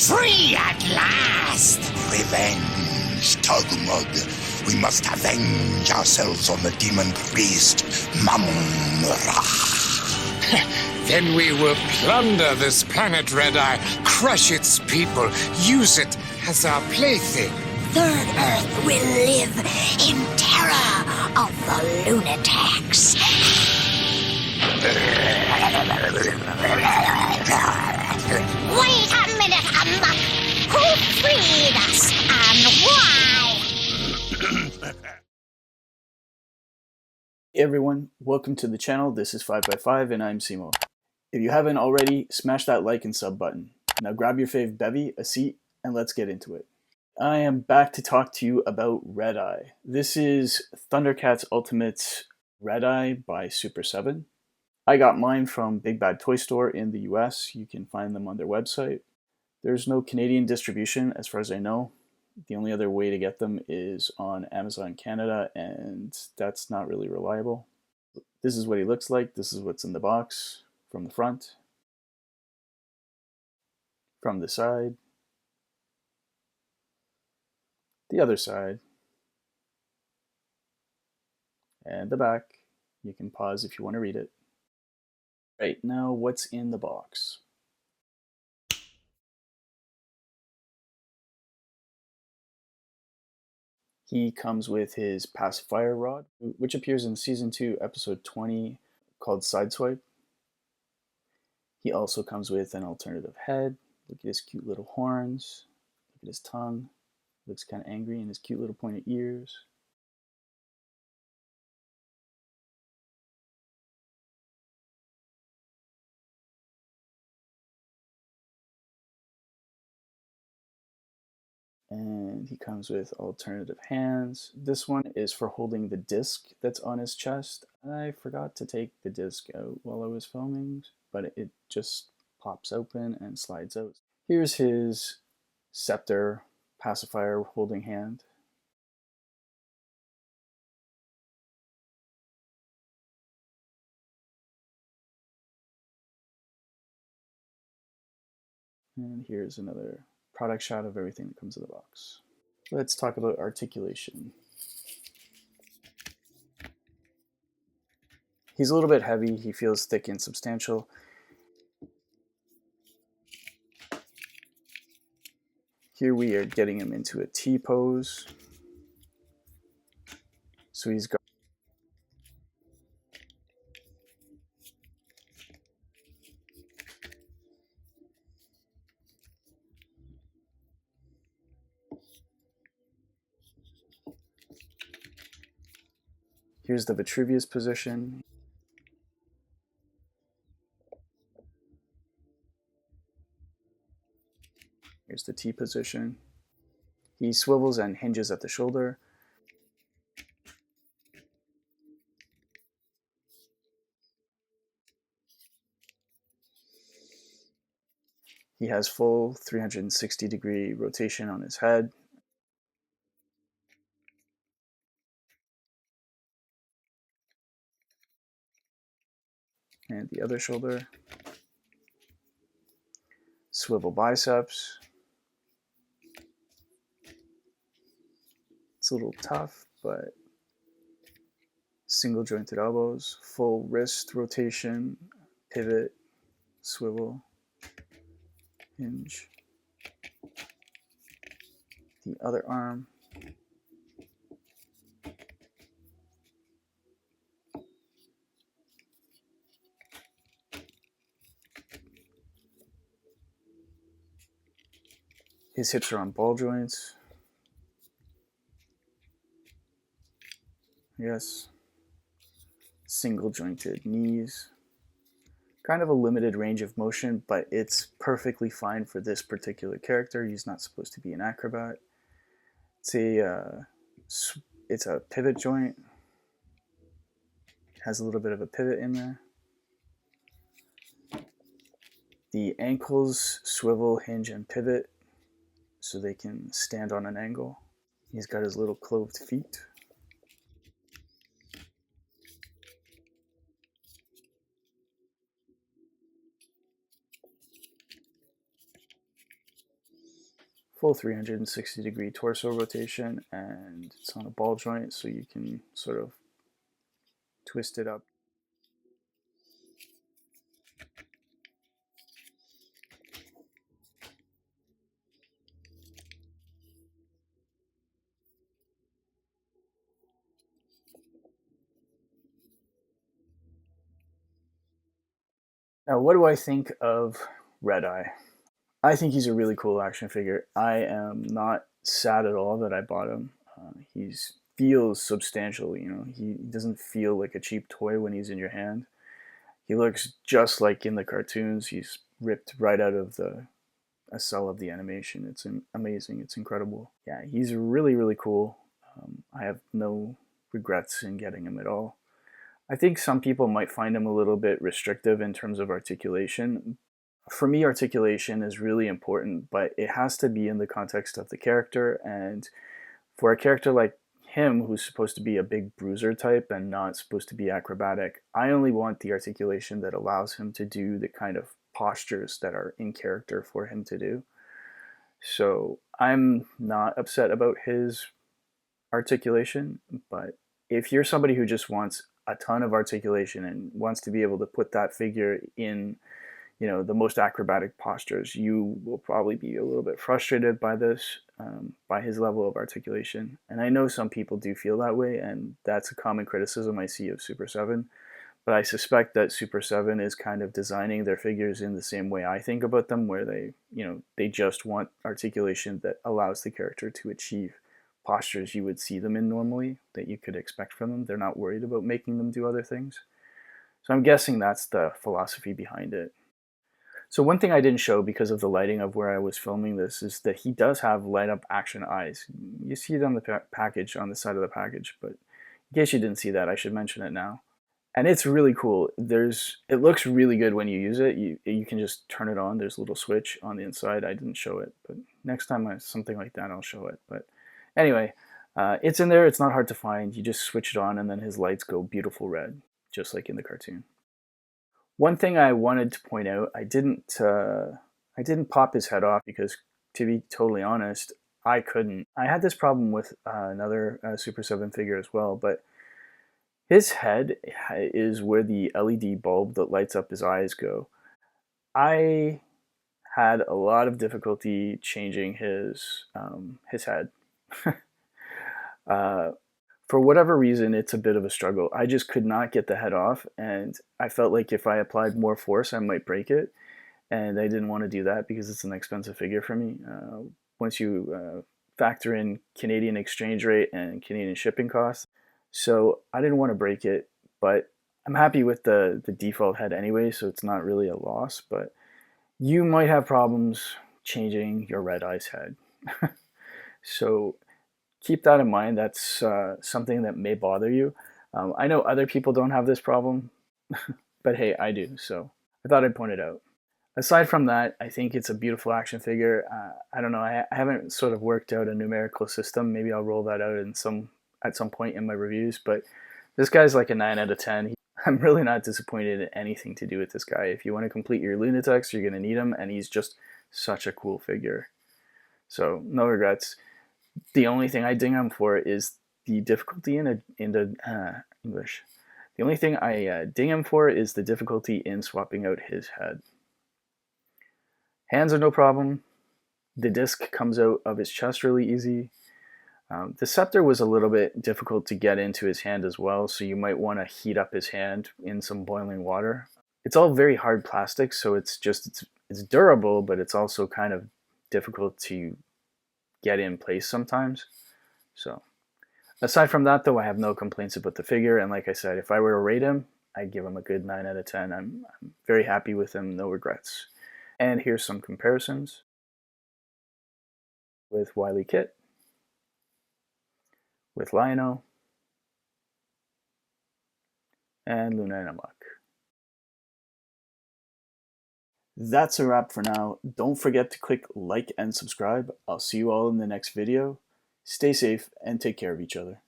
Free at last! Revenge, Tugmug. We must avenge ourselves on the demon priest, Mamra. Then we will plunder this planet, Red-Eye, crush its people, use it as our plaything. Third Earth will live in terror of the lunatics. Wait a minute, Humbug. Who freed us and why? Hey everyone, welcome to the channel. This is FiveXFive and I'm Simo. If you haven't already, smash that like and sub button. Now grab your fave bevy, a seat, and let's get into it. I am back to talk to you about Red-Eye. This is ThunderCats Ultimate's Red-Eye by Super7. I got mine from Big Bad Toy Store in the US. You can find them on their website. There's no Canadian distribution as far as I know. The only other way to get them is on Amazon Canada, and that's not really reliable. This is what he looks like. This is what's in the box from the front, from the side, the other side, and the back. You can pause if you want to read it. Right, now what's in the box? He comes with his pacifier rod, which appears in Season 2, Episode 20, called Sideswipe. He also comes with an alternative head. Look at his cute little horns. Look at his tongue. Looks kind of angry, and his cute little pointed ears. And he comes with alternative hands. This one is for holding the disc that's on his chest. I forgot to take the disc out while I was filming, but it just pops open and slides out. Here's his scepter pacifier holding hand. And here's another product shot of everything that comes in the box. Let's talk about articulation. He's a little bit heavy. He feels thick and substantial. Here we are getting him into a T pose. So he's got here's the Vitruvius position. Here's the T position. He swivels and hinges at the shoulder. He has full 360-degree rotation on his head. And the other shoulder. Swivel biceps. It's a little tough, but single jointed elbows, full wrist rotation, pivot, swivel, hinge. The other arm. His hips are on ball joints. Yes. Single jointed knees. Kind of a limited range of motion, but it's perfectly fine for this particular character. He's not supposed to be an acrobat. It's a pivot joint. It has a little bit of a pivot in there. The ankles swivel, hinge, and pivot so they can stand on an angle. He's got his little clothed feet. full 360-degree torso rotation, and it's on a ball joint, so you can sort of twist it up. Now, what do I think of Red Eye? I think he's a really cool action figure. I am not sad at all that I bought him. He feels substantial, you know. He doesn't feel like a cheap toy when he's in your hand. He looks just like in the cartoons. He's ripped right out of a cell of the animation. It's amazing. It's incredible. Yeah, he's really, really cool. I have no regrets in getting him at all. I think some people might find him a little bit restrictive in terms of articulation. For me, articulation is really important, but it has to be in the context of the character. And for a character like him, who's supposed to be a big bruiser type and not supposed to be acrobatic, I only want the articulation that allows him to do the kind of postures that are in character for him to do. So I'm not upset about his articulation, but if you're somebody who just wants a ton of articulation and wants to be able to put that figure in, you know, the most acrobatic postures, you will probably be a little bit frustrated by this, by his level of articulation. And I know some people do feel that way, and that's a common criticism I see of Super7. But I suspect that Super7 is kind of designing their figures in the same way I think about them, where they, you know, they just want articulation that allows the character to achieve postures you would see them in normally, that you could expect from them. They're not worried about making them do other things. So I'm guessing that's the philosophy behind it. So one thing I didn't show because of the lighting of where I was filming this is that he does have light up action eyes. You see it on the package, on the side of the package, but in case you didn't see that, I should mention it now. And it's really cool. It looks really good when you use it. You can just turn it on. There's a little switch on the inside. I didn't show it, but next time something like that, I'll show it. But anyway, it's in there. It's not hard to find. You just switch it on, and then his lights go beautiful red, just like in the cartoon. One thing I wanted to point out, I didn't pop his head off because, to be totally honest, I couldn't. I had this problem with another Super 7 figure as well, but his head is where the LED bulb that lights up his eyes go. I had a lot of difficulty changing his head. For whatever reason, it's a bit of a struggle. I just could not get the head off, and I felt like if I applied more force, I might break it, and I didn't want to do that because it's an expensive figure for me. Once you factor in Canadian exchange rate and Canadian shipping costs, so I didn't want to break it, but I'm happy with the default head anyway, so it's not really a loss, but you might have problems changing your Red Eye's head. So keep that in mind. That's something that may bother you. I know other people don't have this problem, but hey, I do, so I thought I'd point it out. Aside from that, I think it's a beautiful action figure. I don't know, I haven't sort of worked out a numerical system. Maybe I'll roll that out at some point in my reviews, but this guy's like a 9 out of 10. I'm really not disappointed in anything to do with this guy. If you want to complete your Lunatics, you're going to need him, and he's just such a cool figure. So, no regrets. The only thing I ding him for is the difficulty in English. The only thing I ding him for is the difficulty in swapping out his head. Hands are no problem. The disc comes out of his chest really easy. The scepter was a little bit difficult to get into his hand as well, so you might want to heat up his hand in some boiling water. It's all very hard plastic, so it's durable, but it's also kind of difficult to get in place sometimes. So aside from that, though, I have no complaints about the figure, and like I said, if I were to rate him, I'd give him a good 9 out of 10. I'm very happy with him, no regrets. And here's some comparisons with Wily Kit, with Lion-O, and Luna and Amok. That's a wrap for now. Don't forget to click like and subscribe. I'll see you all in the next video. Stay safe and take care of each other.